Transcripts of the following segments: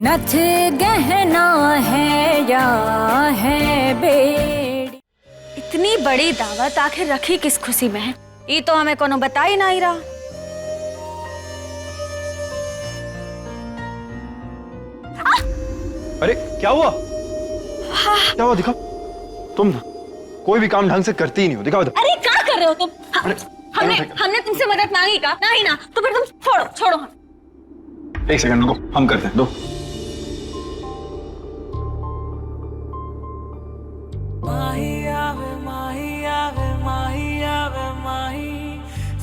नथ गहना है या है बेड़ी। इतनी बड़ी दावत आखिर रखी किस खुशी में है, ये तो हमें कोनो बता ही नहीं रहा। अरे क्या हुआ? क्या हुआ? दिखाओ। तुम कोई भी काम ढंग से करती ही नहीं हो। दिखाओ। अरे क्या कर रहे हो तुम? अरे हमने तुमसे मदद मांगी का? नहीं ना, तो फिर तुम छोड़ो हम। एक सेकंड रुको, हम करते हैं। दो। माही आवे माही आवे माही आवे माही,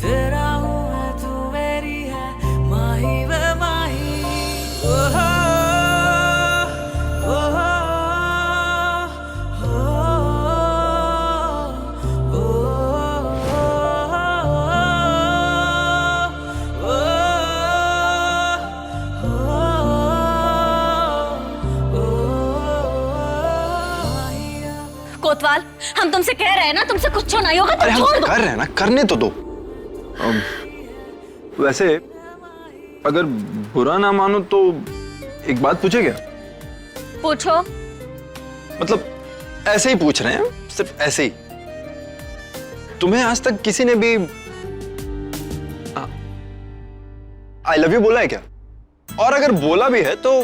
तेरा हूँ मैं तू मेरी है माही वे माही। ओहो ओहो कोतवाल, हम तुमसे कह रहे हैं ना, तुमसे कुछ नहीं होगा, अरे तुम हम छोड़ दो। कर रहे हैं ना, करने तो दो। वैसे अगर बुरा ना मानो तो एक बात पूछे क्या? पूछो। मतलब ऐसे ही पूछ रहे हैं, सिर्फ ऐसे ही। तुम्हें आज तक किसी ने भी आई लव यू बोला है क्या? और अगर बोला भी है तो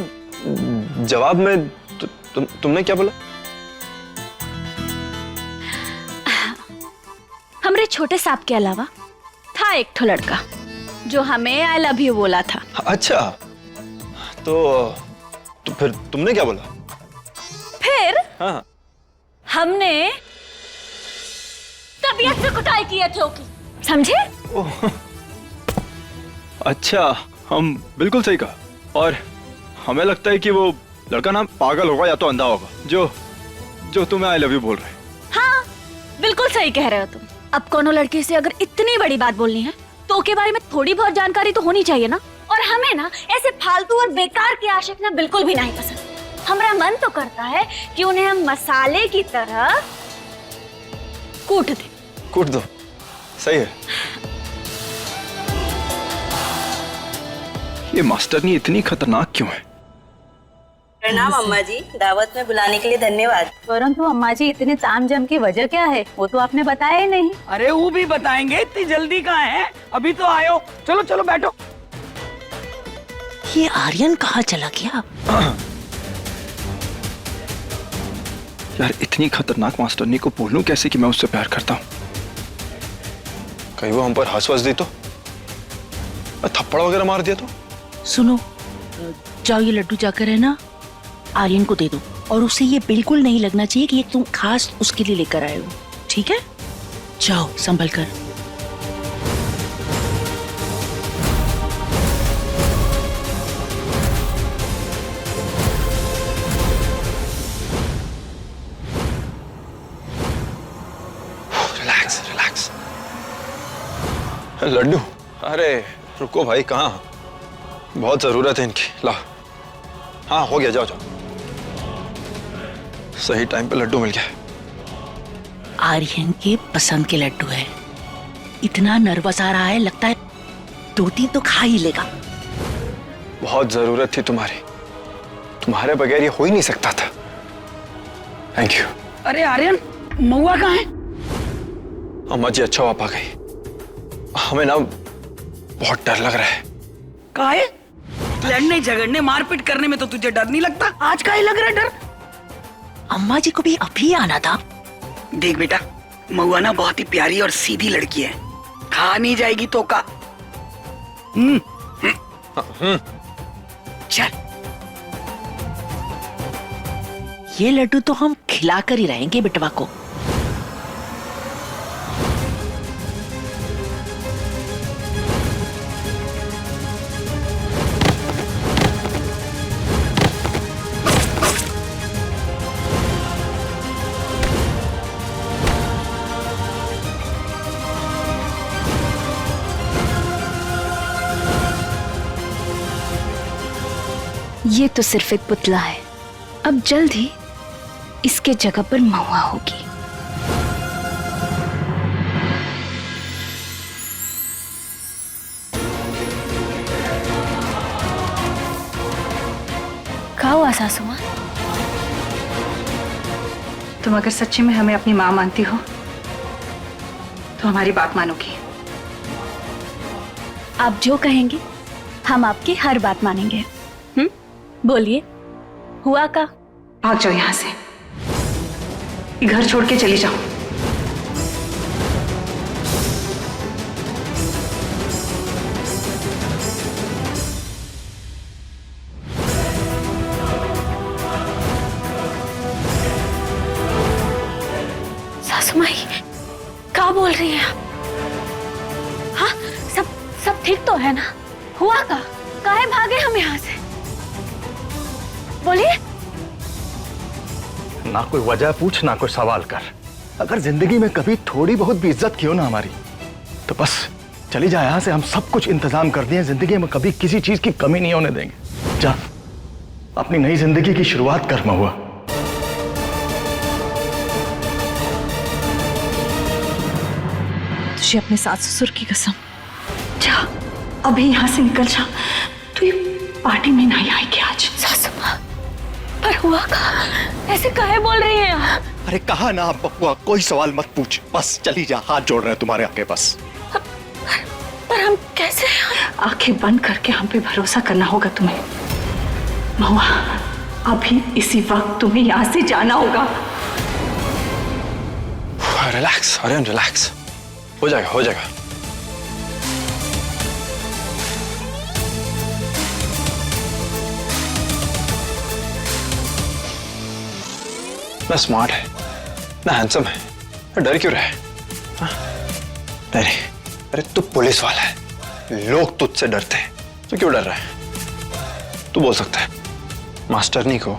जवाब में तुमने क्या बोला? हमरे छोटे सांप के अलावा था एक ठो लड़का जो हमें आई लव यू बोला था। अच्छा, तो फिर तुमने क्या बोला? फिर हाँ। हमने तबीयत से कुटाई की है की, समझे? अच्छा, हम बिल्कुल सही कहा। और हमें लगता है कि वो लड़का ना पागल होगा या तो अंधा होगा जो तुम्हें आई लव यू बोल रहे हैं। हाँ, बिल्कुल सही कह रहे हो तुम। अब कोनो लड़के से अगर इतनी बड़ी बात बोलनी है तो के बारे में थोड़ी बहुत जानकारी तो होनी चाहिए ना। और हमें ना ऐसे फालतू और बेकार के आशिक ना बिल्कुल भी नहीं पसंद। हमारा मन तो करता है कि उन्हें हम मसाले की तरह कूट दें। कूट दो, सही है। ये मास्टरनी इतनी खतरनाक क्यों है? प्रणाम अम्मा जी, दावत में बुलाने के लिए धन्यवाद। परंतु अम्मा जी, इतने तामझाम की वजह क्या है, वो तो आपने बताया ही नहीं। अरे वो भी बताएंगे, इतनी जल्दी कहाँ है? अभी तो आयो। चलो चलो बैठो। ये आर्यन कहाँ चला गया? यार, इतनी खतरनाक मास्टरनी को बोलूं कैसे कि मैं उससे प्यार करता हूँ? कहीं वो हम पर हंस दी तो? थप्पड़ वगैरह मार दिया तो? सुनो, जाओ ये लड्डू जाकर है ना आर्यन को दे दो, और उसे ये बिल्कुल नहीं लगना चाहिए कि ये तुम खास उसके लिए लेकर आए हो, ठीक है? जाओ संभल कर। Relax relax. लड्डू? अरे रुको भाई, कहाँ? बहुत जरूरत है इनकी। ला। हाँ, हो गया, जाओ जाओ। सही टाइम पे लड्डू मिल गया। आर्यन के पसंद के लड्डू है। इतना नर्वस आ रहा है, लगता है 2-3 तो खा ही लेगा। बहुत जरूरत थी तुम्हारी, तुम्हारे बगैर ये हो ही नहीं सकता था। Thank you. अरे आर्यन, महुआ कहाँ है? अम्मा जी, अच्छा आप आ गई। हमें ना बहुत डर लग रहा है। काहे? लड़ने झगड़ने मारपीट करने में तो तुझे डर नहीं लगता, आज काहे लग रहा है डर? अम्मा जी को भी अभी आना था। देख बेटा, महुआ ना बहुत ही प्यारी और सीधी लड़की है, खा नहीं जाएगी तो का। चल, ये लड्डू तो हम खिलाकर ही रहेंगे बिटवा को। ये तो सिर्फ एक पुतला है, अब जल्द ही इसके जगह पर महुआ होगी। क्या हुआ सासू माँ? तुम अगर सच्ची में हमें अपनी माँ मानती हो तो हमारी बात मानोगी। आप जो कहेंगे हम आपकी हर बात मानेंगे। बोलिए, हुआ का? भाग जाओ यहाँ से, ये घर छोड़ के चली जाओ। सासू माँ क्या बोल रही हैं आप? हाँ, सब ठीक तो है ना? हुआ का? काहे भागे हम यहाँ से? बोलिए। ना कोई वजह पूछ, ना कोई सवाल कर। अगर जिंदगी में कभी थोड़ी बहुत भी इज्जत की हो ना हमारी, तो बस चली जा यहाँ से। हम सब कुछ इंतजाम कर दिए, जिंदगी में कभी किसी चीज की कमी नहीं होने देंगे। जा, अपनी नई जिंदगी की शुरुआत कर महुआ। तुझे अपने सास ससुर की कसम, जा अभी यहाँ से निकल जा। तू ये पार्टी में नहीं आएगी आज। सासू माँ, पर हुआ का? ऐसे काहे बोल रही हैं आप? अरे कहा ना बकुआ, कोई सवाल मत पूछ, बस चली जा। हाथ जोड़ रहे हैं तुम्हारे आगे बस। पर हम कैसे? आंखें बंद करके हम पे भरोसा करना होगा तुम्हें। महुआ, अभी इसी वक्त तुम्हें यहाँ से जाना होगा। Relax Aryan, relax. हो जाएगा, हो जाएगा। ना स्मार्ट है, ना हैंडसम है, तो डर क्यों रहा है? नहीं, अरे तू पुलिस वाला है, लोग तुझसे डरते हैं, तो क्यों डर रहा है? तू बोल सकता है। मास्टरनी को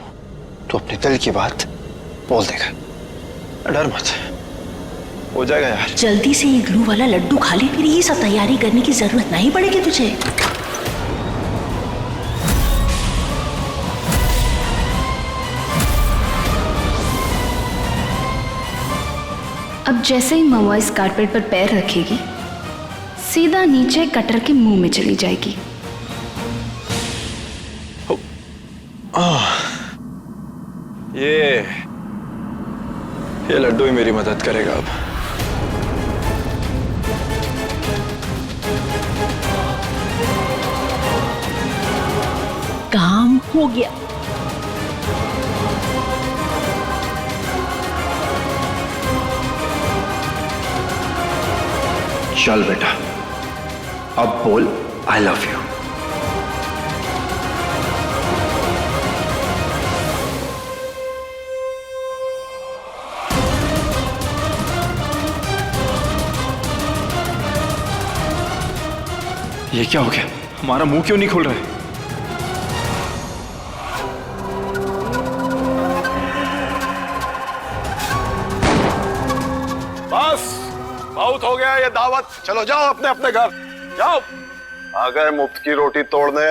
तू अपने दिल की बात बोल देगा, डर मत। हो जाएगा यार। जल्दी से ये ग्लू वाला लड्डू खा ले, फिर ये सब तैयारी करने की जरूरत नहीं पड़ेगी तुझे। अब जैसे ही महुआ इस कारपेट पर पैर रखेगी, सीधा नीचे कटर के मुंह में चली जाएगी। ये लड्डू ही मेरी मदद करेगा अब। काम हो गया। चल बेटा, अब बोल आई लव यू। ये क्या हो गया? हमारा मुंह क्यों नहीं खुल रहा है? बस बहुत हो गया ये दावत। चलो जाओ अपने अपने घर जाओ। आ गए मुफ्त की रोटी तोड़ने।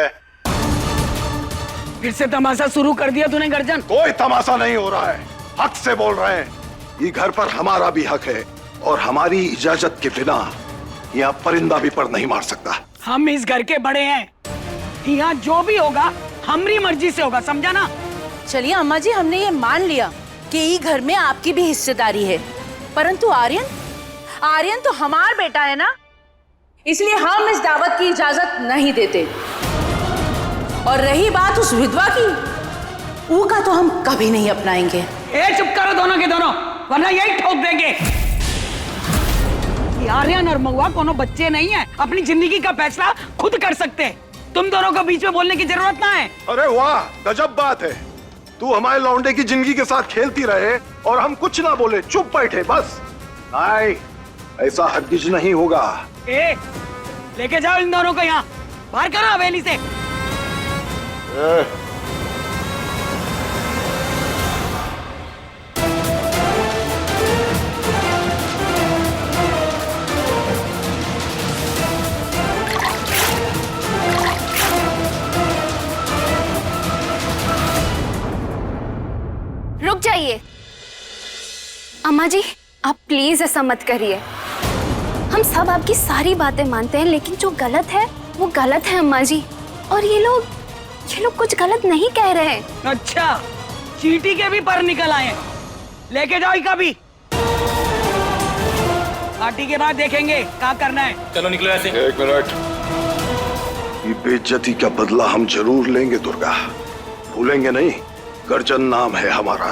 फिर से तमाशा शुरू कर दिया तूने गर्जन। कोई तमाशा नहीं हो रहा है, हक से बोल रहे हैं। ये घर पर हमारा भी हक है और हमारी इजाजत के बिना यहाँ परिंदा भी पर नहीं मार सकता। हम इस घर के बड़े हैं, यहाँ जो भी होगा हमारी मर्जी से होगा, समझा ना? चलिए अम्मा जी, हमने ये मान लिया कि ये घर में आपकी भी हिस्सेदारी है, परंतु आर्यन तो हमारा बेटा है ना, इसलिए हम इस दावत की इजाजत नहीं देते। और रही बात उस विधवा की, वो का तो हम कभी नहीं अपनाएंगे। ए चुप करो दोनों के दोनों, वरना यही ठोक देंगे। आर्यन और महुआ कोनो बच्चे नहीं है, अपनी जिंदगी का फैसला खुद कर सकते हैं। तुम दोनों को बीच में बोलने की जरूरत ना है। अरे वाह, गजब बात है। तू हमारे लौंडे की जिंदगी के साथ खेलती रहे और हम कुछ ना बोले, चुप बैठे बस। नहीं, ऐसा हरगिज नहीं होगा। ए, लेके जाओ इन दोनों को यहाँ बाहर करो हवेली से। रुक जाइए अम्मा जी, आप प्लीज ऐसा मत करिए। हम सब आपकी सारी बातें मानते हैं, लेकिन जो गलत है वो गलत है अम्मा जी। और ये लोग ये लोग कुछ गलत नहीं कह रहे हैं। अच्छा, चींटी के भी पर निकल आए हैं। लेके जाओ इका भी। पार्टी के बाद देखेंगे क्या करना है। चलो निकलो ऐसे। एक मिनट, ये बेइज्जती का बदला हम जरूर लेंगे दुर्गा, भूलेंगे नहीं। गर्जन नाम है हमारा।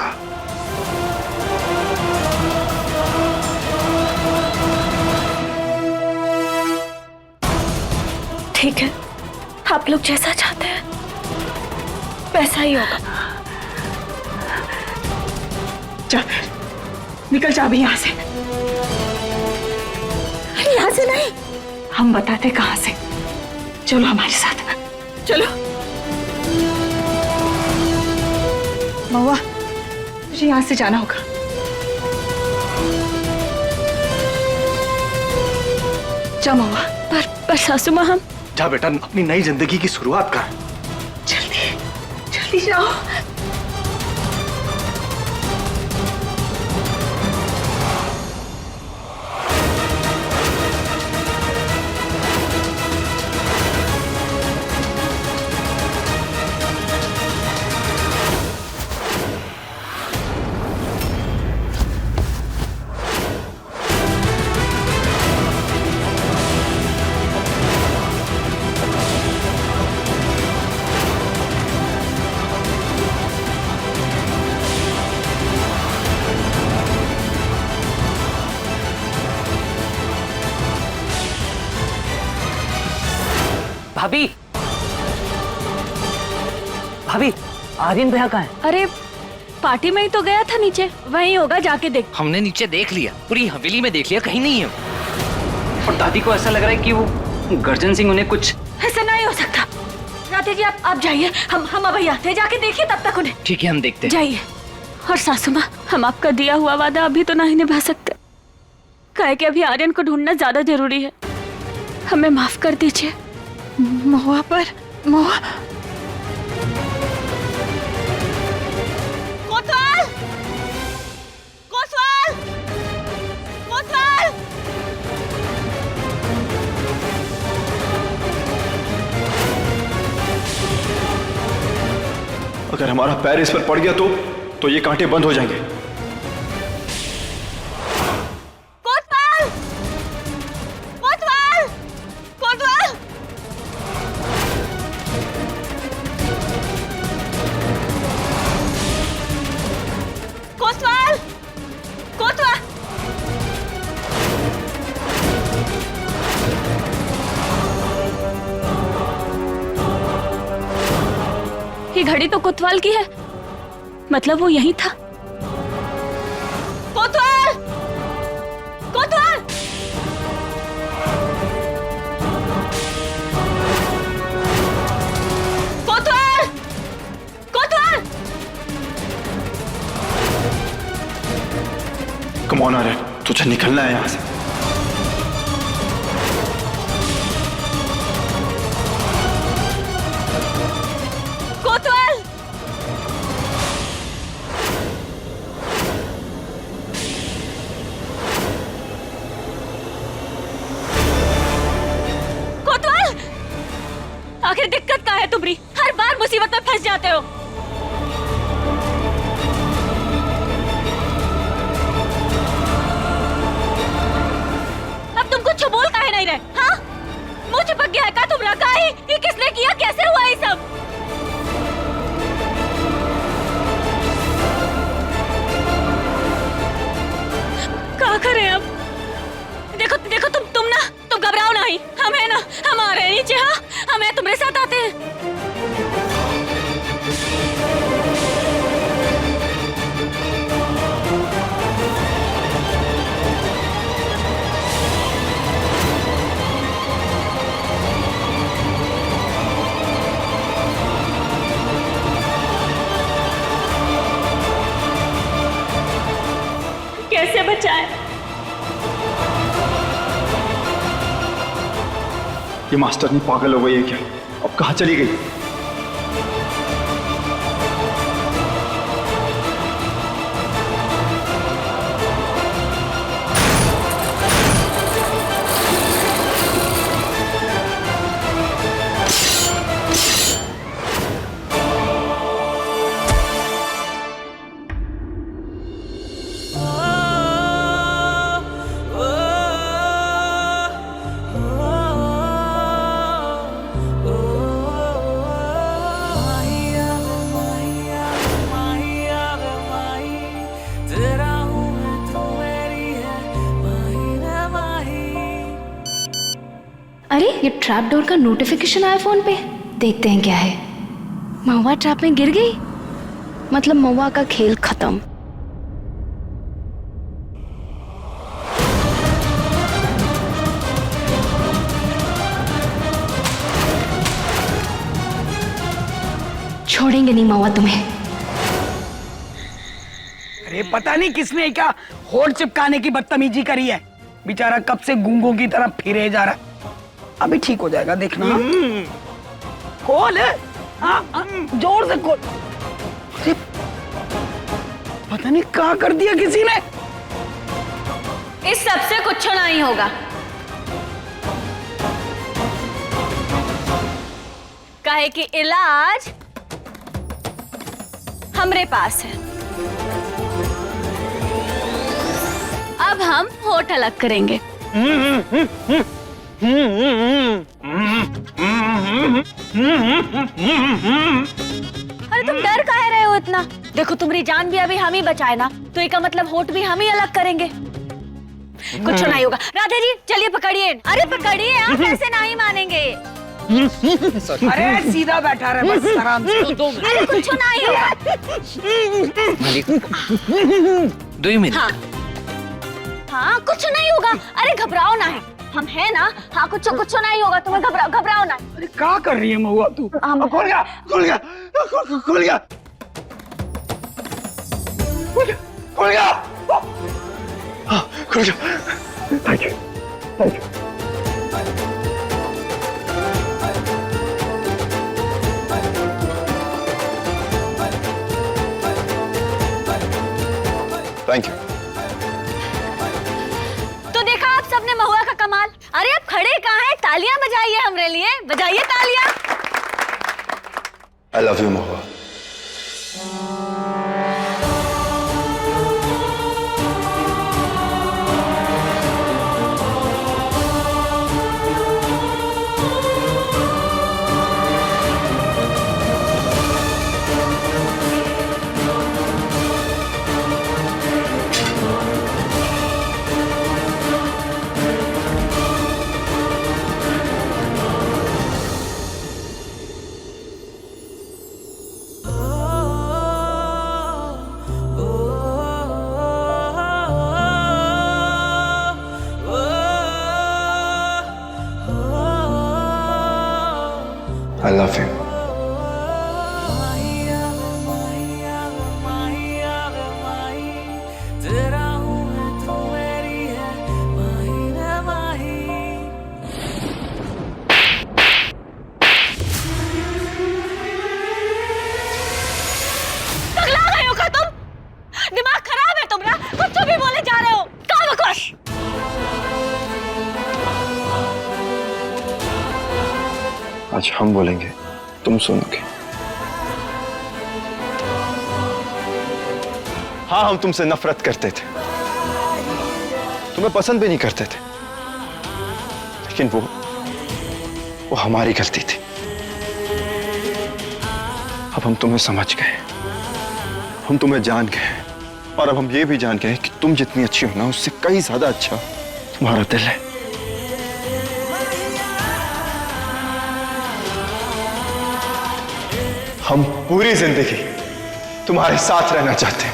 ठीक है, आप लोग जैसा चाहते हैं वैसा ही होगा। जा, निकल जा अभी यहाँ से। अरे यहाँ से नहीं, हम बताते कहाँ से। चलो हमारे साथ, चलो। महुआ, मुझे यहाँ से जाना होगा। जा महुआ। पर सासू माँ, हम जा बेटा, अपनी नई जिंदगी की शुरुआत कर। जल्दी जल्दी जाओ। भाभी, भाभी, आर्यन भैया कहाँ है? अरे पार्टी में ही तो गया था नीचे, वहीं होगा, जाके देख। हमने नीचे देख लिया, पूरी हवेली में देख लिया, कहीं नहीं है। और दादी को ऐसा लग रहा है कि वो गर्जन सिंह उन्हें कुछ। ऐसा नहीं हो सकता। राधे जी आप जाइए, हम अभी आते हैं, जाके देखिए तब तक उन्हें। ठीक है, हम देखते हैं। जाइए। और सासू माँ, हम आपका दिया हुआ वादा अभी तो नहीं निभा सकते, काहे कि अभी आर्यन को ढूंढना ज्यादा जरूरी है। हमें माफ कर दीजिए। महुआ पर महुआ। कोतवाल! कोतवाल! कोतवाल! अगर हमारा पैर इस पर पड़ गया तो ये कांटे बंद हो जाएंगे। कोतवाल! कोतवाल! कोतवाल! कोतवाल! कोतवाल! ये घड़ी तो कोतवाल की है, मतलब वो यही था। कोतवाल! कोतवाल! कोतवाल! कोतवाल! कम ऑन आर्यन, तुझे निकलना है यहाँ से। कोतवाल! कोतवाल! आखिर दिक्कत क्या है तुम्हारी? हर बार मुसीबत में फंस जाते हो। अब तुम कुछ बोल काहे नहीं रहे? हाँ, मुंह चिपक गया है क्या तुम्हारा? काहे? ये किसने किया? कैसे हुआ ये सब? क्या करें अब? देखो देखो, तुम घबराओ नहीं, हम है ना, हम आ रहे हैं नीचे। हाँ, हम है, तुम्हारे साथ आते हैं। कैसे बचाए? ये मास्टर नहीं पागल हो गई है क्या? अब कहाँ चली गई? अरे ये ट्रैप डोर का नोटिफिकेशन आया फोन पे, देखते हैं क्या है। महुआ ट्रैप में गिर गई, मतलब महुआ का खेल खत्म। छोड़ेंगे नहीं महुआ तुम्हें। अरे पता नहीं किसने क्या होठ चिपकाने की बदतमीजी करी है, बेचारा कब से गूंगों की तरफ फिरे जा रहा है। अभी ठीक हो जाएगा, देखना। खोल, जोर से खोल। अरे पता नहीं क्या कर दिया किसी ने। इस सबसे कुछ नहीं होगा, काहे कि इलाज हमरे पास है। अब हम होठ अलग करेंगे। अरे तुम डर काहे रहे हो इतना? देखो तुम्हारी जान भी अभी हम ही बचाए ना, तो इसका मतलब होठ भी हम ही अलग करेंगे। कुछ नहीं होगा। राधे जी चलिए पकड़िए। अरे पकड़िए, आप ऐसे नहीं मानेंगे। अरे सीधा बैठा रहे बस आराम से। अरे कुछ नहीं होगा। Do you mean? हाँ कुछ नहीं होगा। अरे घबराओ ना, है हम है ना। हाँ कुछ नहीं होगा, तुम्हें घबराओ ना। अरे क्या कर रही है महुआ तू? खोल गया, खोल गया, खोल गया, खोल गया, हाँ खुल गया। Thank you, thank you. Thank you. तो देखा आप सबने महुआ का कमाल। अरे आप खड़े कहाँ हैं? तालियां बजाइए हमरे लिए, बजाइए तालियां। I love you Mahua. I love you. तेरा हूँ मैं, तू मेरी है, माही मैं माही। पगला गए हो क्या तुम? दिमाग खराब है तुम्हारा, कुछ भी बोले जा रहे हो। क्या बकवास। आज हम बोलेंगे, तुम सुनोगे। हाँ हम तुमसे नफरत करते थे, तुम्हें पसंद भी नहीं करते थे, लेकिन वो हमारी गलती थी। अब हम तुम्हें समझ गए, हम तुम्हें जान गए, और अब हम ये भी जान गए कि तुम जितनी अच्छी हो ना, उससे कई ज्यादा अच्छा तुम्हारा दिल है। हम पूरी जिंदगी तुम्हारे साथ रहना चाहते हैं।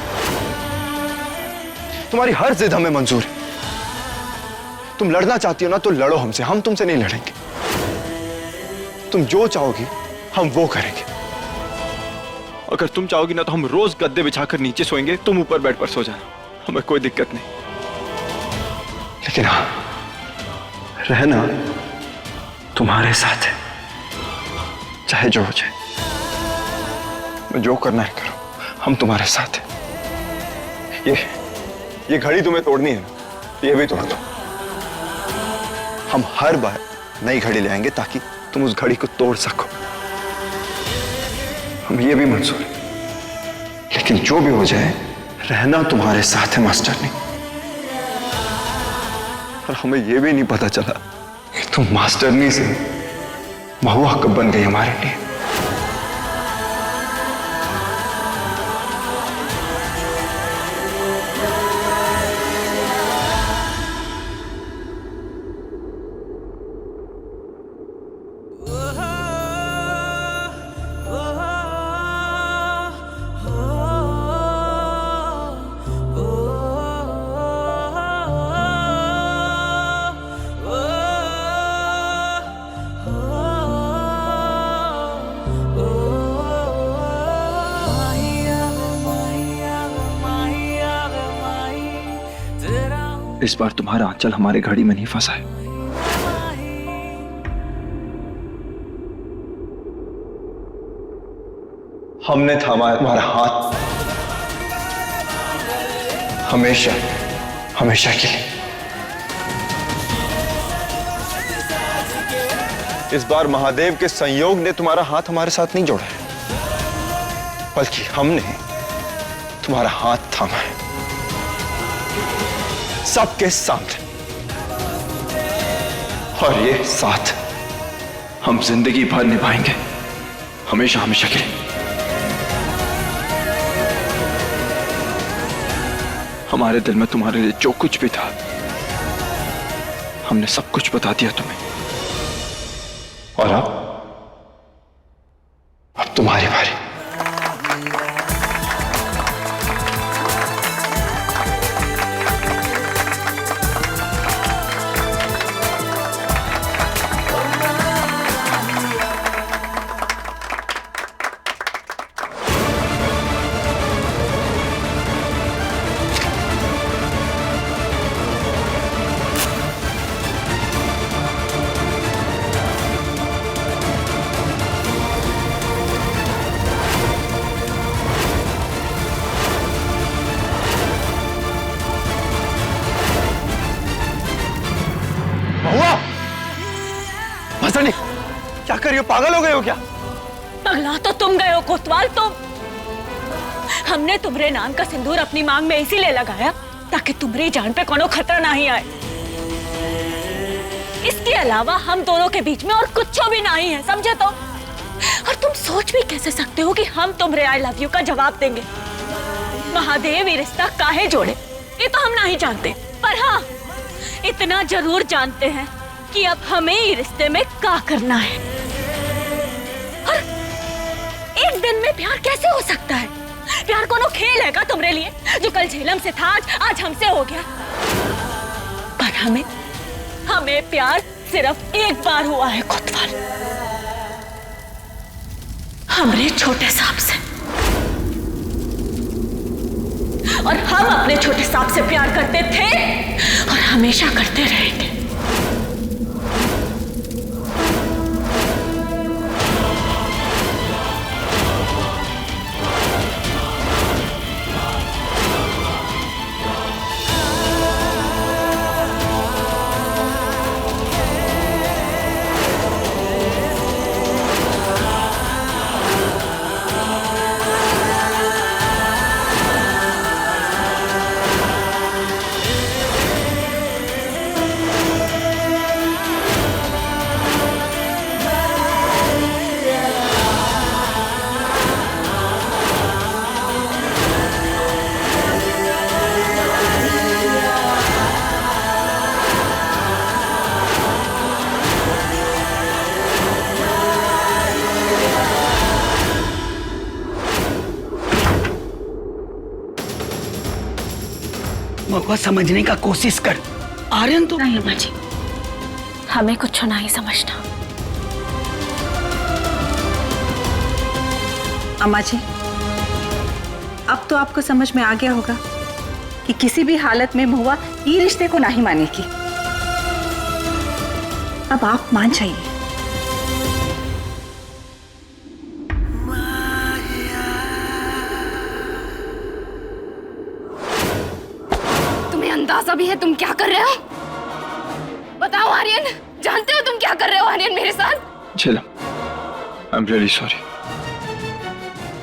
तुम्हारी हर जिद हमें मंजूर है। तुम लड़ना चाहती हो ना, तो लड़ो हमसे, हम तुमसे नहीं लड़ेंगे। तुम जो चाहोगी हम वो करेंगे। अगर तुम चाहोगी ना, तो हम रोज गद्दे बिछाकर नीचे सोएंगे, तुम ऊपर बेड पर सो जाना, हमें कोई दिक्कत नहीं। लेकिन हाँ, रहना तुम्हारे साथ है, चाहे जो हो जाए। जो करना है करो, हम तुम्हारे साथ हैं। ये घड़ी तुम्हें तोड़नी है ना, ये भी तोड़ दो। हम हर बार नई घड़ी ले आएंगे ताकि तुम उस घड़ी को तोड़ सको। हम ये भी मंजूर है, लेकिन जो भी हो जाए, रहना तुम्हारे साथ है मास्टरनी। और हमें ये भी नहीं पता चला कि तुम मास्टरनी से महुआ कब बन गई हमारे लिए। इस बार तुम्हारा आंचल हमारे घड़ी में नहीं फंसा है। हमने थामा है तुम्हारा हाथ, हमेशा हमेशा के लिए। इस बार महादेव के संयोग ने तुम्हारा हाथ हमारे साथ नहीं जोड़ा है, बल्कि हमने तुम्हारा हाथ थामा है सबके सामने। और ये साथ हम जिंदगी भर निभाएंगे, हमेशा हमेशा के लिए। हमारे दिल में तुम्हारे लिए जो कुछ भी था, हमने सब कुछ बता दिया तुम्हें। और अब तुम्हारी बारी। मस्तानी, क्या कर रही हो? पागल हो गए हो क्या? पगला तो तुम गए हो कोतवाल। तुम हमने तुम्हारे नाम का सिंदूर अपनी मांग में इसीलिए लगाया ताकि तुम्हारी जान पे कोनो खतरा नहीं आए। इसके अलावा हम दोनों के बीच में और कुछ भी नहीं है, समझे? तो और तुम सोच भी कैसे सकते हो कि हम तुम्हारे आई लव यू का जवाब देंगे? महादेव ये रिश्ता काहे जोड़े ये तो हम नहीं जानते, पर हाँ इतना जरूर जानते हैं कि अब हमें ये रिश्ते में क्या करना है। और एक दिन में प्यार कैसे हो सकता है? प्यार कोनो खेल है क्या तुम्हारे लिए, जो कल झेलम से था आज हमसे हो गया? पर हमें प्यार सिर्फ एक बार हुआ है कोतवाल, हमरे छोटे सांप से। और हम अपने छोटे सांप से प्यार करते थे और हमेशा करते रहेंगे। महुआ, समझने का कोशिश कर। आर्यन तो नहीं अम्मा जी, हमें कुछ नहीं समझना। अम्मा जी, अब तो आपको समझ में आ गया होगा कि किसी भी हालत में महुआ ये रिश्ते को नहीं मानेगी। अब आप मान जाइए। अंदाजा भी है तुम क्या कर रहे हो? बताओ आर्यन, जानते हो तुम क्या कर रहे हो आर्यन मेरे साथ? Jhelum, I am really sorry.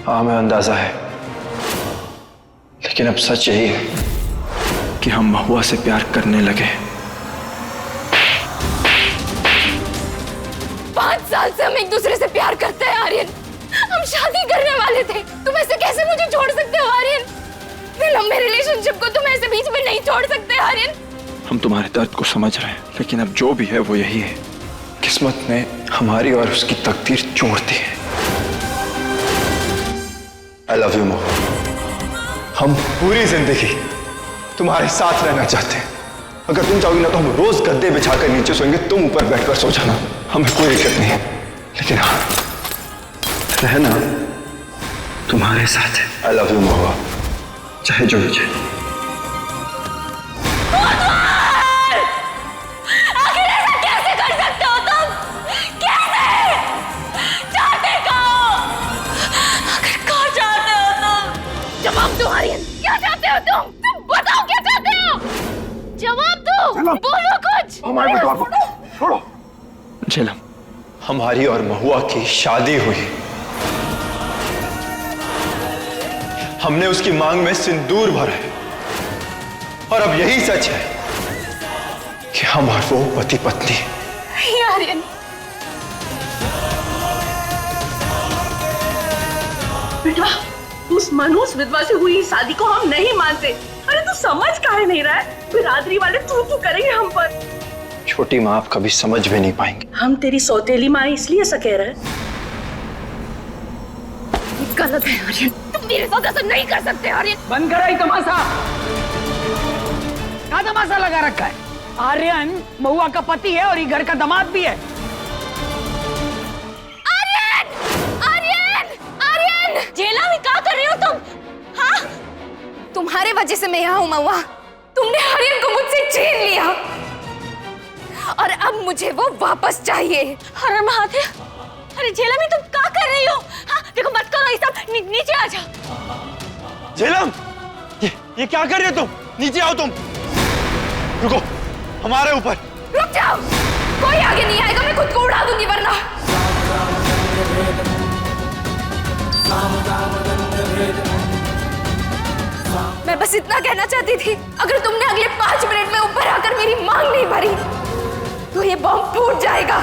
हाँ, हमें अंदाजा है, लेकिन अब सच यही है कि हम महुआ से प्यार करने लगे। 5 साल से हम एक दूसरे से प्यार करते हैं आर्यन। हम शादी करने वाले थे, तुम ऐसे कैसे मुझे छोड़ सकते हो आर्यन? लंबे रिलेशनशिप को तुम ऐसे बीच में नहीं छोड़ सकते आर्यन। हम तुम्हारे दर्द को समझ रहे हैं, लेकिन अब जो भी है वो यही है, किस्मत ने हमारी और उसकी तकदीर जोड़ दी है। आई लव यू महुआ। हम पूरी जिंदगी तुम्हारे साथ रहना चाहते हैं। अगर तुम चाहोगी ना तो हम रोज गद्दे बिछाकर नीचे सोएंगे, तुम ऊपर बैठकर सो जाना, हमें कोई दिक्कत नहीं है। लेकिन हाँ, रहना तुम्हारे साथ है। आई लव यू महुआ, चाहे जो भी चाहे। जवाब दो आर्यन, क्या चाहते हो तुम बताओ क्या चाहते हो? जवाब दो, बोलो कुछ। हमारे बेटा को छोड़ो। झेलम, हमारी और महुआ की शादी हुई। हमने उसकी मांग में सिंदूर भरा है और अब यही सच है कि हम और वो पति पत्नी। आर्यन, बेटा, उस मनहूस विधवा से हुई शादी को हम नहीं मानते। अरे तू समझ काहे नहीं रहा है? बिरादरी वाले तू करेंगे हम पर। छोटी माँ आप कभी समझ भी नहीं पाएंगे। हम तेरी सौतेली माँ इसलिए ऐसा कह रहे हैं। गलत है आर्यन, तुम मेरे साथ ऐसा नहीं कर सकते आर्यन। बंद करा ये तमाशा। क्या तमाशा लगा रखा है? आर्यन महुआ का पति है और ये घर का दामाद भी है। आर्यन! आर्यन! आर्यन! झेलम, क्या कर रही हो तुम? हाँ, तुम्हारे वजह से मैं यहाँ हूँ महुआ। तुमने आर्यन को मुझसे छीन लिया और अब मुझे वो वापस चाहिए। अरे महादेव, अरे झेलम तुम क्या कर रही हो? हाँ, देखो मत करो ये सब, नीचे आ जाओ। झेलम, ये क्या कर रहे हो तुम? नीचे आओ तुम। रुको, हमारे ऊपर। रुक जाओ, कोई आगे नहीं आएगा, मैं खुद को उड़ा दूंगी वरना। मैं बस इतना कहना चाहती थी, अगर तुमने अगले 5 मिनट में ऊपर आकर मेरी मांग नहीं भरी तो ये बॉम्ब फूट जाएगा।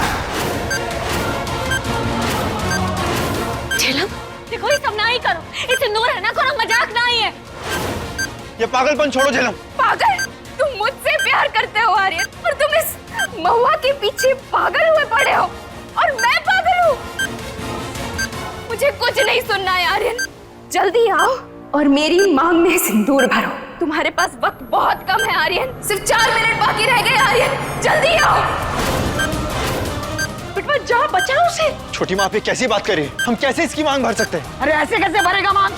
झेलम, देखो ये सब ना ही करो, ये सिंदूर है ना, करो मजाक ना ही है। ये पागलपन छोड़ो झेलम। पागल? तुम मुझसे प्यार करते हो आर्यन और तुम इस महुआ के पीछे पागल हुए पड़े हो और मैं पागल हूँ। मुझे कुछ नहीं सुनना है आर्यन, जल्दी आओ और मेरी मांग में सिंदूर भरो। तुम्हारे पास वक्त बहुत कम है आर्यन, सिर्फ 4 मिनट बाकी रह गए आर्यन, जल्दी आओ। बेटा जा, बचाओ उसे। छोटी माँ आप ये कैसी बात कर रही है? हम कैसे इसकी मांग भर सकते हैं? अरे ऐसे कैसे भरेगा मांग?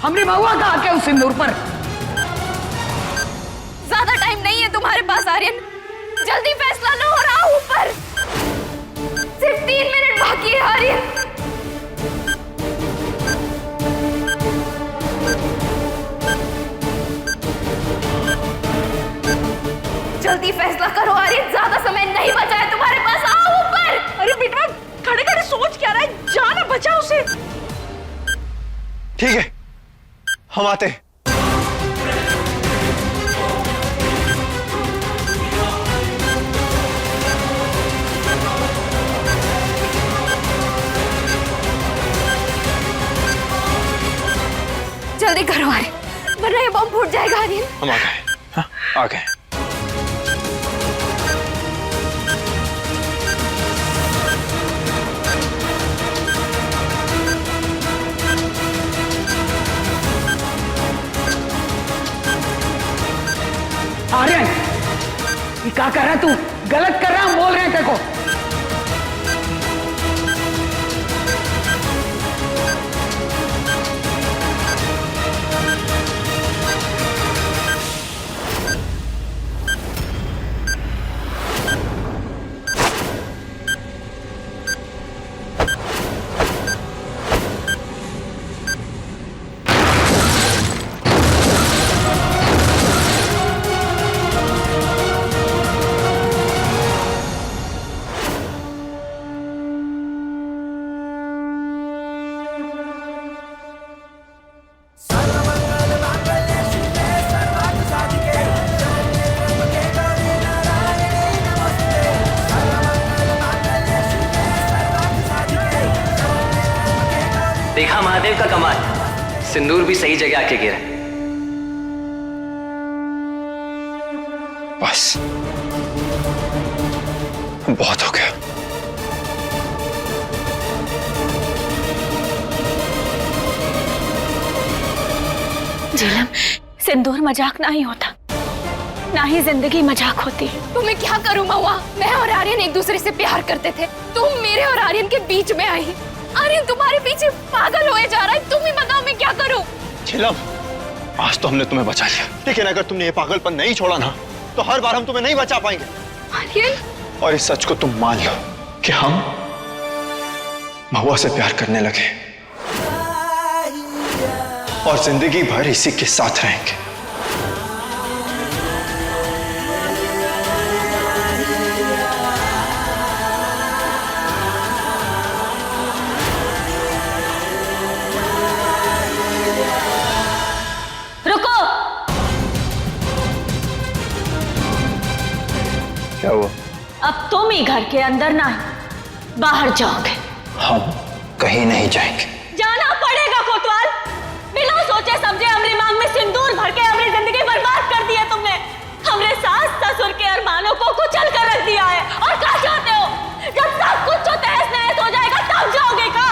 हमने महुआ का हक है उस सिंदूर पर। ज्यादा टाइम नहीं है तुम्हारे पास आर्यन, जल्दी फैसला लो और आओ ऊपर। सिर्फ 3 मिनट बाकी है आर्यन। जल्दी फैसला करो आर्यन, ज्यादा समय नहीं बचा है तुम्हारे पास, आओ ऊपर। अरे बेटा, खड़े खड़े सोच क्या रहा है? जाना, बचा उसे। ठीक है, हम आते हैं। जल्दी करो आर्यन, वरना ये बम फूट जाएगा आर्यन। हम आ गए। हाँ, आ गए। आर्यन, ये क्या कर रहा है तू? गलत कर रहा है, हम बोल रहे हैं तेरे को। देखा महादेव का कमाल, सिंदूर भी सही जगह आके गिरा। बस बहुत हो गया। झेलम, सिंदूर मजाक ना ही होता, ना ही जिंदगी मजाक होती। तो मैं क्या करूं महुआ? मैं और आर्यन एक दूसरे से प्यार करते थे, तुम मेरे और आर्यन के बीच में आई। आर्यन तुम्हारे पीछे पागल होए जा रहा है, तुम ही बताओ मैं क्या करूं? झेलम, आज तो हमने तुम्हें बचा लिया, लेकिन अगर तुमने ये पागलपन नहीं छोड़ा ना, तो हर बार हम तुम्हें नहीं बचा पाएंगे। आर्यन, और इस सच को तुम मान लो कि हम महुआ से प्यार करने लगे और जिंदगी भर इसी के साथ रहेंगे। रुको। क्या हुआ? अब तुम ही घर के अंदर ना बाहर जाओगे। हम कहीं नहीं जाएंगे। जाना पड़ेगा कोतवाल। बिना सोचे समझे हमरी मांग में सिंदूर भर के हमारी जिंदगी बर्बाद कर दी है तुमने। हमरे सास ससुर के अरमानों को कुचल कर रख दिया है। और क्या चाहते हो? जब सब कुछ जो तहस नहस हो जाएगा तब जाओगे का?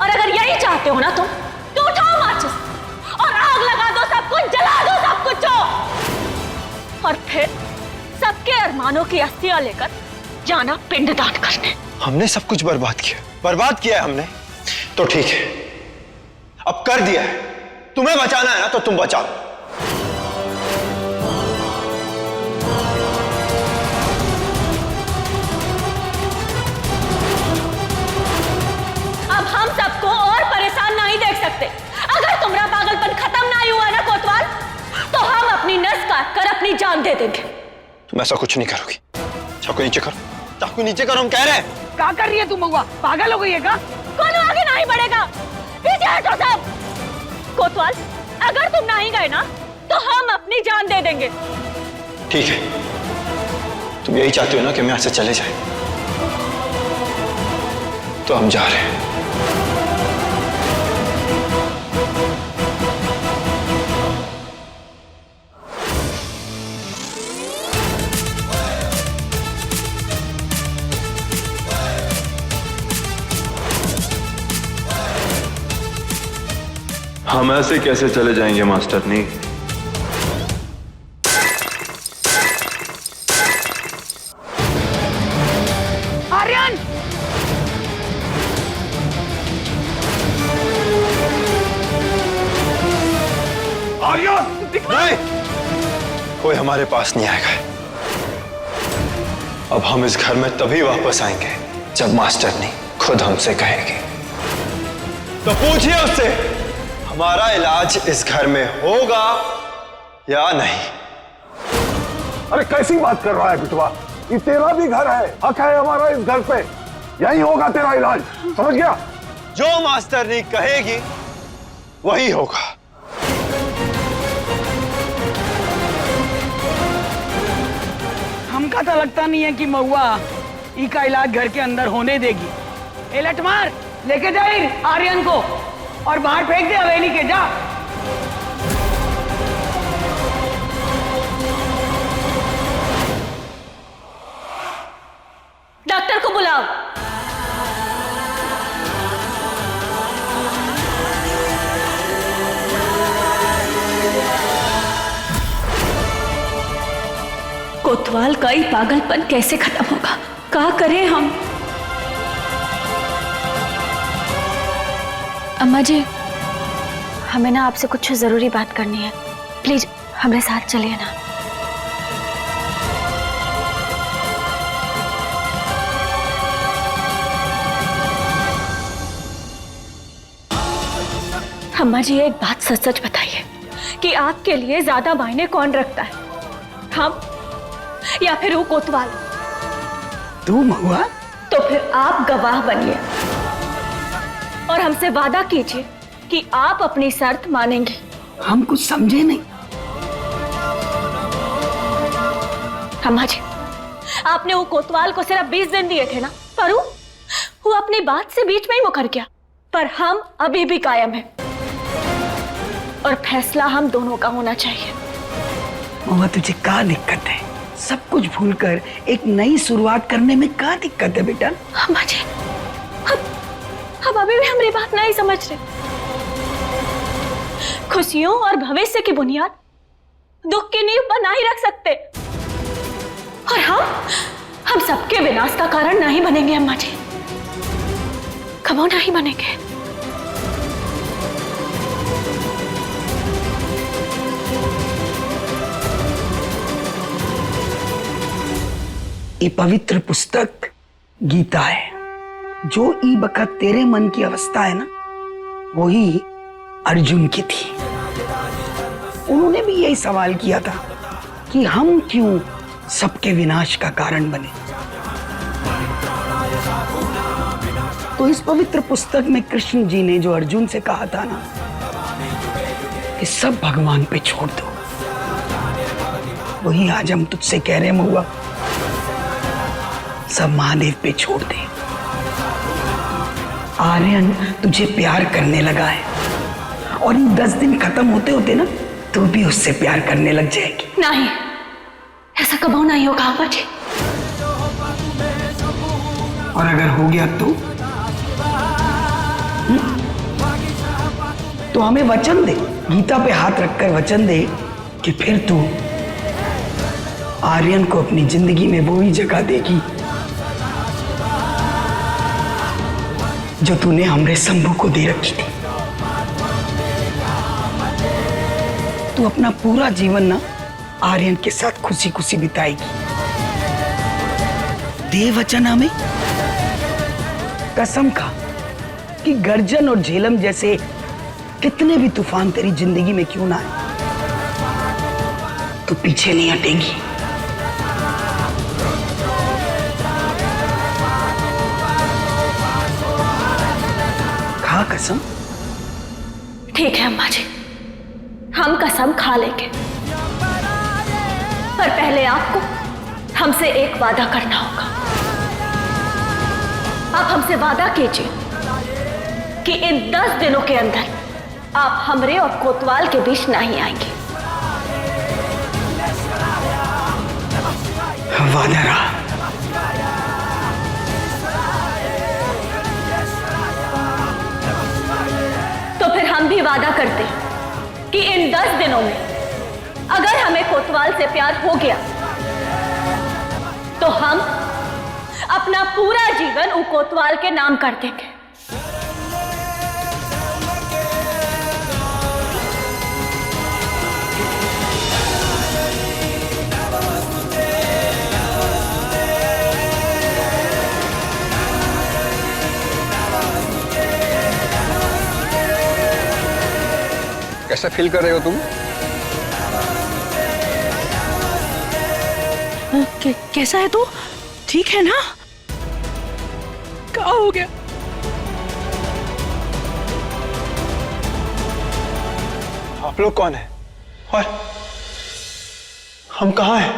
और अगर यही चाहते हो ना तुम, तो उठाओ माचिस और आग लगा दो, सब कुछ जला दो, सब कुछ हो। और फिर सबके अरमानों की अस्थियां लेकर जाना पिंडदान करने। हमने सब कुछ बर्बाद किया है हमने। तो ठीक है, अब कर दिया है। तुम्हें बचाना है ना तो तुम बचाओ। अब हम सबको और परेशान नहीं देख सकते। अगर तुम्हारा पागलपन खत्म नहीं हुआ ना कोतवाल, तो हम अपनी नस काट कर अपनी जान दे देंगे। तुम ऐसा कुछ नहीं करोगी। चाकू नीचे करो, चाकू नीचे करो, हम कह रहे हैं। क्या कर रही है तू महुआ? पागल हो गई है क्या? कौन आगे नहीं बढ़ेगा? पीछे हटो सब। कोतवाल, अगर तुम नहीं गए ना तो हम अपनी जान दे देंगे। ठीक है, तुम यही चाहते हो ना कि हम यहां से चले जाएं? तो हम जा रहे हैं। हम ऐसे कैसे चले जाएंगे मास्टरनी? आर्यन! आर्यन! नहीं, कोई हमारे पास नहीं आएगा। अब हम इस घर में तभी वापस आएंगे जब मास्टरनी खुद हमसे कहेगी। तो पूछिए उससे, हमारा इलाज इस घर में होगा या नहीं? अरे कैसी बात कर रहा है बिटवा? ये तेरा भी घर है, हक है हमारा इस घर पे। यही होगा तेरा इलाज, समझ गया? जो मास्टरनी कहेगी वही होगा। हमका तो लगता नहीं है कि महुआ ई का इलाज घर के अंदर होने देगी। ए लठमार, लेके जा आर्यन को और बाहर फेंक दे हवेली के। जा। डॉक्टर को बुलाओ। कोतवाल का ही पागलपन कैसे खत्म होगा? क्या करें हम? अम्मा जी, हमें ना आपसे कुछ जरूरी बात करनी है। प्लीज हमारे साथ चलिए ना। अम्मा जी, एक बात सच सच बताइए कि आपके लिए ज्यादा मायने कौन रखता है, हम या फिर वो कोतवाल? तू महुआ? तो फिर आप गवाह बनिए और हमसे वादा कीजिए कि आप अपनी शर्त मानेंगे। हम कुछ समझे नहीं। अम्मा जी, आपने वो कोतवाल को सिर्फ 20 दिन दिए थे ना, पर वो अपनी बात से बीच में ही मुकर गया। पर हम अभी भी कायम हैं और फैसला हम दोनों का होना चाहिए। महुआ, तुझे क्या दिक्कत है? सब कुछ भूलकर एक नई शुरुआत करने में क्या दिक्कत है बेटा? अम्मा जी, अब अभी भी हमारी बात नहीं समझ रहे। खुशियों और भविष्य की बुनियाद दुख की नींव पर नहीं रख सकते। और हम सबके विनाश का कारण नहीं बनेंगे अम्मा जी, कबो नहीं बनेंगे। ये पवित्र पुस्तक गीता है। जो ई बखत तेरे मन की अवस्था है ना, वही अर्जुन की थी। उन्होंने भी यही सवाल किया था कि हम क्यों सबके विनाश का कारण बने। तो इस पवित्र पुस्तक में कृष्ण जी ने जो अर्जुन से कहा था ना कि सब भगवान पे छोड़ दो, वही आज हम तुझसे कह रहे हैं महुआ, सब महादेव पे छोड़ दे। आर्यन तुझे प्यार करने लगा है और इन 10 दिन खत्म होते होते ना तू भी उससे प्यार करने लग जाएगी। नहीं, ऐसा कभी नहीं होगा अब्बा जी। और अगर हो गया तो हमें वचन दे, गीता पे हाथ रखकर वचन दे कि फिर तू आर्यन को अपनी जिंदगी में वो ही जगह देगी जो तूने हमरे शंभू को दे रखी थी। तू अपना पूरा जीवन ना आर्यन के साथ खुशी खुशी बिताएगी। दे वचन हमें, कसम खा कि गर्जन और झेलम जैसे कितने भी तूफान तेरी जिंदगी में क्यों ना आए, तू पीछे नहीं हटेगी। खा कसम। ठीक है अम्मा जी, हम कसम खा लेंगे, पर पहले आपको हमसे एक वादा करना होगा। आप हमसे वादा कीजिए कि इन 10 दिनों के अंदर आप हमरे और कोतवाल के बीच नहीं आएंगे। वादा रहा। तो फिर हम भी वादा करते हैं कि इन 10 दिनों में अगर हमें कोतवाल से प्यार हो गया तो हम अपना पूरा जीवन उ कोतवाल के नाम कर देंगे। कैसा फील कर रहे हो तुम? कैसा है तू? ठीक है ना? क्या हो गया? आप लोग कौन हैं? और हम कहाँ हैं?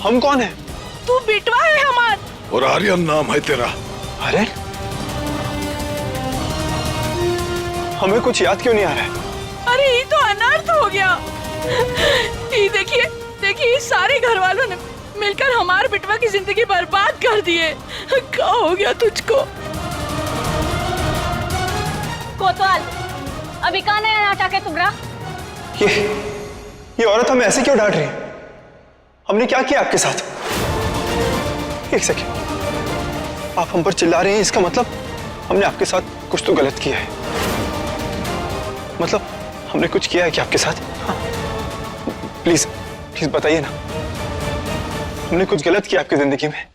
हम कौन हैं? तू बेटवा है हमार। और आर्यन नाम है तेरा। अरे हमें कुछ याद क्यों नहीं आ रहा है? अरे ये तो अनर्थ हो गया। ये देखिए देखिए, सारे घर वालों ने मिलकर हमारे बिटवा की जिंदगी बर्बाद कर दिए। क्या हो गया तुझको? कोतवाल, अभी कहाँ नया नाटक है तुम्हारा? ये औरत हमें ऐसे क्यों डांट रही है? हमने क्या किया आपके साथ? एक सेकंड, आप हम पर चिल्ला रहे हैं, इसका मतलब हमने आपके साथ कुछ तो गलत किया है। मतलब हमने कुछ किया है क्या आपके साथ? हाँ? प्लीज प्लीज बताइए ना, हमने कुछ गलत किया आपकी जिंदगी में?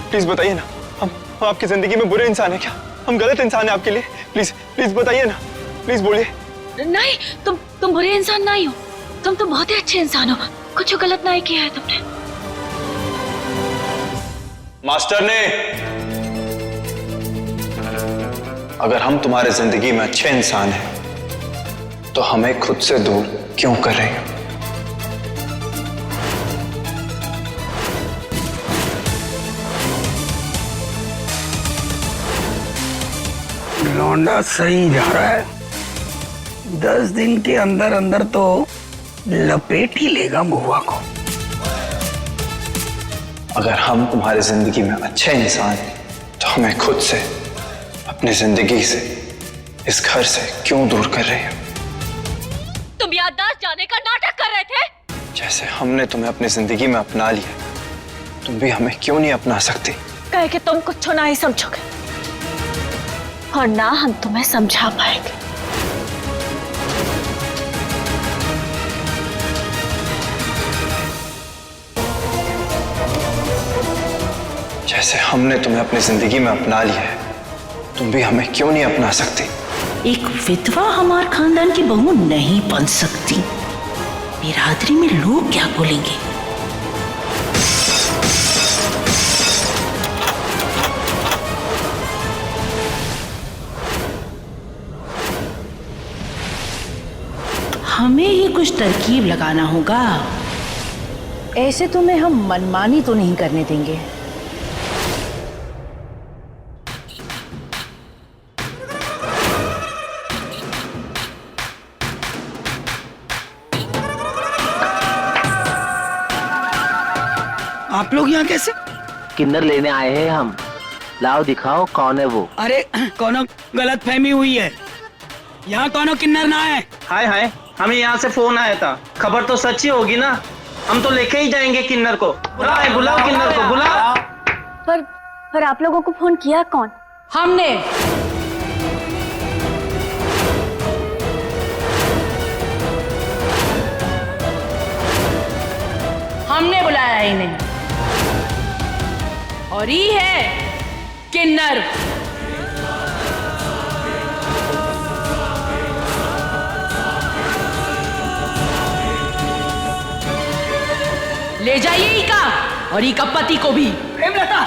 प्लीज बताइए ना, हम आपकी जिंदगी में बुरे इंसान हैं क्या? हम गलत इंसान हैं आपके लिए? प्लीज प्लीज बताइए ना, प्लीज बोलिए। नहीं, तुम बुरे इंसान नहीं हो, तुम तो बहुत ही अच्छे इंसान हो। कुछ गलत नहीं किया है तुमने। मास्टर ने, अगर हम तुम्हारे जिंदगी में अच्छे इंसान हैं तो हमें खुद से दूर क्यों कर रहे हो? लौंडा सही जा रहा है। 10 दिन के अंदर अंदर तो लपेट ही लेगा महुआ को। अगर हम तुम्हारी जिंदगी में अच्छे इंसान हैं तो हमें खुद से, अपनी जिंदगी से, इस घर से क्यों दूर कर रहे हो? तुम याददाश्त जाने का नाटक कर रहे थे। जैसे हमने तुम्हें अपनी जिंदगी में अपना लिया, तुम भी हमें क्यों नहीं अपना सकती? लगता है कि तुम कुछ ना ही समझोगे और ना हम तुम्हें समझा पाएंगे। जैसे हमने तुम्हें अपनी जिंदगी में अपना लिया है, तुम भी हमें क्यों नहीं अपना सकती? एक विधवा हमारे खानदान की बहू नहीं बन सकती। बिरादरी में लोग क्या बोलेंगे? हमें ही कुछ तरकीब लगाना होगा। ऐसे तुम्हें हम मनमानी तो नहीं करने देंगे। आप लोग यहाँ कैसे? किन्नर लेने आए हैं हम। लाओ दिखाओ कौन है वो। अरे कोनो गलत फहमी हुई है, यहाँ कोनो किन्नर ना है। हाय हाय, हमें यहाँ से फोन आया था, खबर तो सच्ची होगी ना? हम तो लेके ही जाएंगे किन्नर को। बुलाओ किन्नर को, बुलाओ। पर आप लोगों को फोन किया कौन? हमने। हमने बुलाया है इन्हें, और ये है किन्नर। ले जाइए ईका और ईका पति को भी। हेमलता,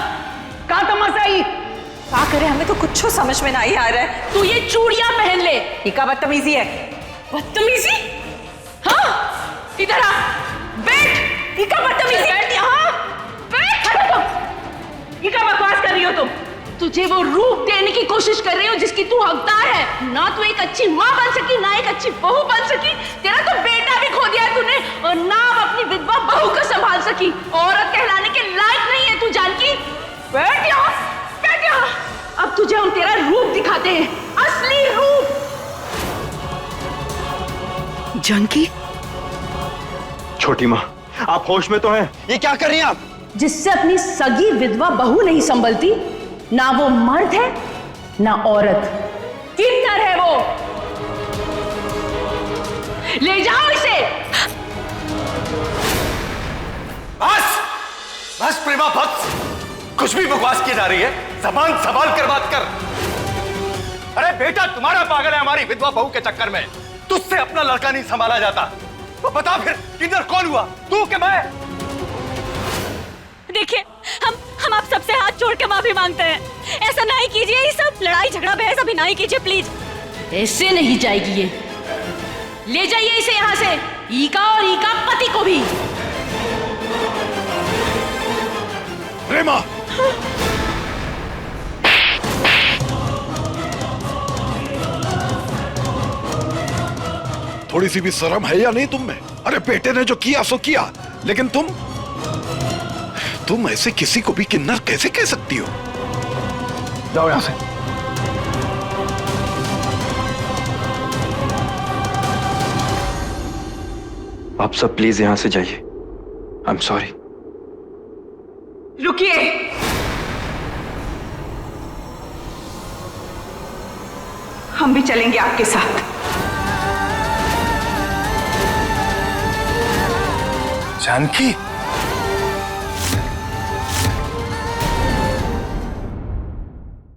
कहाँ तमाशा ही? क्या करे, हमें तो कुछ समझ में नहीं आ रहा है। तू ये चूड़ियां पहन ले। ईका बदतमीजी है। बदतमीजी? हाँ, इधर आ, बैठ। ईका बदतमीजी। बैठ यहाँ, बैठ। ईका बकवास कर रही हो तुम। तुझे वो रूप देने की कोशिश कर रही हो जिसकी तू हकदार है। ना तू एक अच्छी माँ बन सकी, ना एक अच्छी बहू बन सकी। तेरा तो बेटा भी खो दिया तूने, और ना अब अपनी विधवा बहू को संभाल सकी। औरत कहलाने के लायक नहीं है तू जानकी। बैठ यहाँ, बैठ यहाँ। अब तुझे हम तेरा रूप दिखाते हैं, असली रूप। जानकी, छोटी माँ, आप होश में तो हैं? ये क्या कर रही हैं आप? जिससे अपनी सगी विधवा बहू नहीं संभलती, ना वो मर्द है ना औरत, किन्नर है वो। ले जाओ इसे। बस प्रेमा, बस। कुछ भी बकवास की जा रही है, जबान संभाल कर बात कर। अरे बेटा, तुम्हारा पागल है हमारी विधवा बहू के चक्कर में। तुझसे अपना लड़का नहीं संभाला जाता। तो बता फिर किन्नर कौन हुआ, तू कि मैं? देखिए, हम आप सबसे हाथ जोड़ के माफी मांगते हैं। ऐसा नहीं कीजिए, ये सब लड़ाई झगड़ा बहस अभी नहीं कीजिए प्लीज। ऐसे नहीं जाएगी ये। ले जाइए इसे यहाँ से, ईका और ईका पति को भी। प्रेमा, थोड़ी सी भी शर्म है या नहीं तुम में? अरे बेटे ने जो किया सो किया, लेकिन तुम ऐसे किसी को भी किन्नर कैसे कह सकती हो? जाओ यहां से। आप सब प्लीज यहां से जाइए। I am sorry. रुकिए। हम भी चलेंगे आपके साथ। जानकी,